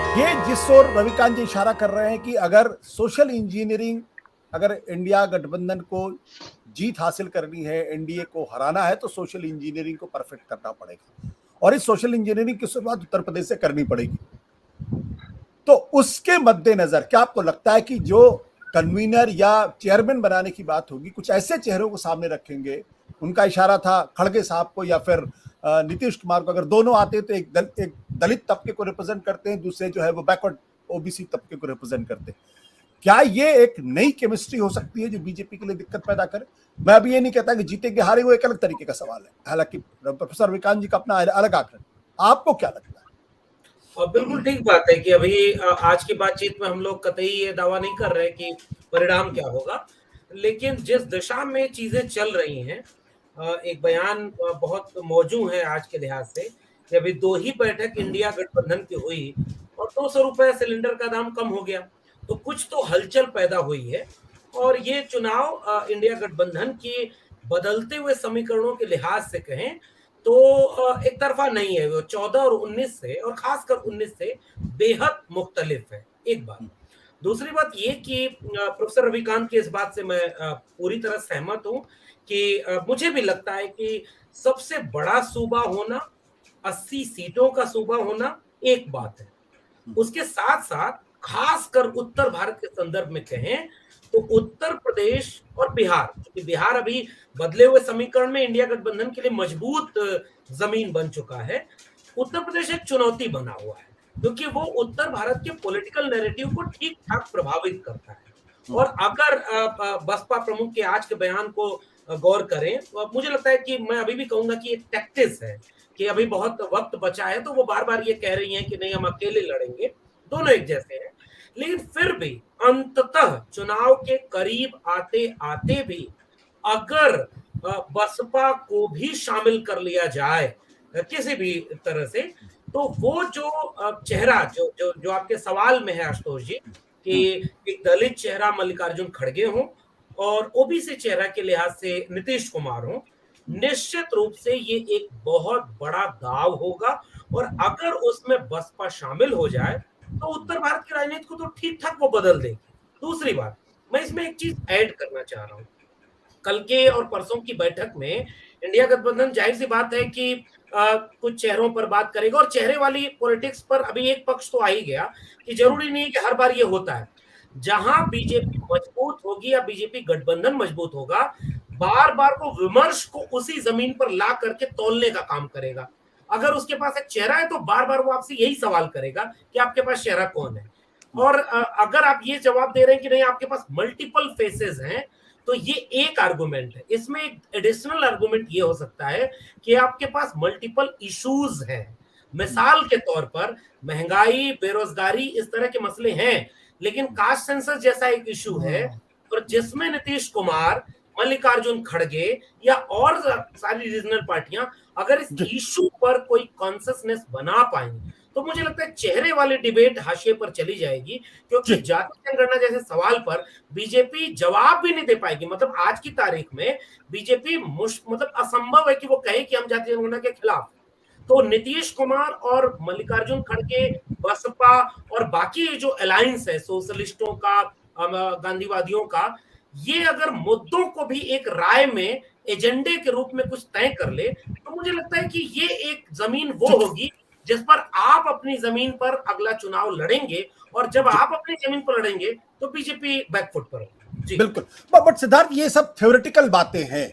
ये जिस ओर रविकांत जी इशारा कर रहे हैं कि अगर सोशल इंजीनियरिंग, अगर इंडिया गठबंधन को जीत हासिल करनी है, एनडीए को हराना है, तो सोशल इंजीनियरिंग को परफेक्ट करना पड़ेगा और इस सोशल इंजीनियरिंग की शुरुआत उत्तर प्रदेश से करनी पड़ेगी। तो उसके मद्देनजर क्या आपको लगता है कि जो कन्वीनर या चेयरमैन बनाने की बात होगी, कुछ ऐसे चेहरों को सामने रखेंगे? उनका इशारा था खड़गे साहब को या फिर नीतीश कुमार को, अगर दोनों आते तो एक दलित तबके को रिप्रेजेंट करते हैं, दूसरे जो है वो बैकवर्ड ओबीसी तबके को रिप्रेजेंट करते हैं। क्या ये एक नई केमिस्ट्री हो सकती है जो बीजेपी के लिए दिक्कत पैदा करे? मैं अभी ये नहीं कहता कि जीतेंगे हारेंगे, वो एक अलग तरीके का सवाल है, हालांकि प्रोफेसर विकांत जी का अपना अलग आंकड़न। आपको क्या लगता है? और बिल्कुल ठीक बात है कि अभी आज की बातचीत में हम लोग कतई ये दावा नहीं कर रहे कि परिणाम क्या होगा, लेकिन जिस दिशा में चीजें चल रही हैं, एक बयान बहुत मौजू है आज के लिहाज से कि अभी 2 ही बैठक इंडिया गठबंधन की हुई और 200 रुपए सिलेंडर का दाम कम हो गया, तो कुछ तो हलचल पैदा हुई है। और ये चुनाव इंडिया गठबंधन की बदलते हुए समीकरणों के लिहाज से कहें तो एक तरफा नहीं है, वो 14 और 19 से, और खासकर 19 से बेहद मुख्तलिफ है, एक बात। दूसरी बात ये कि प्रोफेसर रविकांत की इस बात से मैं पूरी तरह सहमत हूँ कि मुझे भी लगता है कि सबसे बड़ा सूबा होना, 80 सीटों का सूबा होना एक बात है। उसके साथ-साथ खासकर उत्तर भारत के संदर्भ में कहें तो उत्तर प्रदेश और बिहार, क्योंकि बिहार अभी बदले हुए समीकरण में इंडिया गठबंधन के लिए मजबूत जमीन बन चुका है। उत्तर प्रदेश एक चुनौती बना हुआ है क्योंकि वो उत्तर भारत के पॉलिटिकल नैरेटिव को ठीक-ठाक प्रभावित करता है। और अगर बसपा प्रमुख के आज के बयान को गौर करें तो मुझे लगता है कि मैं अभी भी कहूंगा कि एक टैक्टिस है कि अभी बहुत वक्त बचा है, तो वो बार-बार ये कह रही हैं कि नहीं हम अकेले लड़ेंगे, दोनों एक जैसे हैं। लेकिन फिर भी अंततः चुनाव के करीब आते-आते भी अगर बसपा को भी शामिल कर लिया जाए किसी भी तरह से, तो वो जो चेहरा जो जो जो आपके सवाल में है आशुतोष जी, कि एक दलित चेहरा मल्लिकार्जुन खड़गे हों और ओबीसी चेहरा के लिहाज से नीतीश कुमार हों, निश्चित रूप से ये एक बहुत बड़ा दाव होगा। और अगर उसमें बसपा शामिल हो जाए तो उत्तर भारत की राजनीति को तो ठीक-ठाक वो बदल देगी। दूसरी बात, मैं इसमें एक चीज़ ऐड करना चाह रहा हूँ। कल के और परसों की बैठक में इंडिया गठबंधन जाहिर-सी बात है कि कुछ चेहरों पर बात करेगा, और चेहरे वाली पॉलिटिक्स पर अभी एक पक्ष तो आ ही गया कि जरूरी नहीं है कि हर बार ये होता है। जहां बीजेपी मजबूत होगी या बीजेपी गठबंधन मजबूत होगा, बार-बार वो विमर्श को उसी जमीन पर ला करके तौलने का काम करेगा। अगर उसके पास एक चेहरा है तो बार-बार वो आपसे यही सवाल करेगा कि आपके पास चेहरा कौन है? और अगर आप ये जवाब दे रहे हैं कि नहीं आपके पास मल्टीपल फेसेस हैं, तो ये एक आर्गुमेंट है। इसमें एक एडिशनल आर्गुमेंट ये हो सकता है कि आपके पास मल्टीपल इश्यूज हैं। मिसाल के तौर पर महंगाई, बेरोजगारी, इस तरह के मसले हैं, लेकिन कास्ट सेंसस जैसा एक इशू है और जिसमें नीतीश कुमार, मल्लिकार्जुन खड़गे या और सारी रीजनल पार्टियां अगर इस इशू पर कोई कॉन्सेंसस बना पाएंगी, तो मुझे लगता है चेहरे वाली डिबेट हाशिए पर चली जाएगी, क्योंकि जाति जनगणना जैसे सवाल पर बीजेपी जवाब भी नहीं दे पाएगी। मतलब आज की तारीख में बीजेपी मतलब असंभव है कि वो कहे कि हम जाति जनगणना के खिलाफ। तो नीतीश कुमार और मल्लिकार्जुन खड़गे, बसपा और बाकी जो अलायंस है सोशलिस्टों का, गांधीवादियों का, ये अगर मुद्दों को भी एक राय में एजेंडे के रूप में कुछ तय कर ले, तो मुझे लगता है कि ये एक जमीन वो होगी जिस पर आप अपनी जमीन पर अगला चुनाव लड़ेंगे, और जब आप अपनी जमीन पर लड़ेंगे तो बीजेपी बैकफुट पर होगी। जी बिल्कुल, बट सिद्धार्थ ये सब थ्योरेटिकल बातें हैं।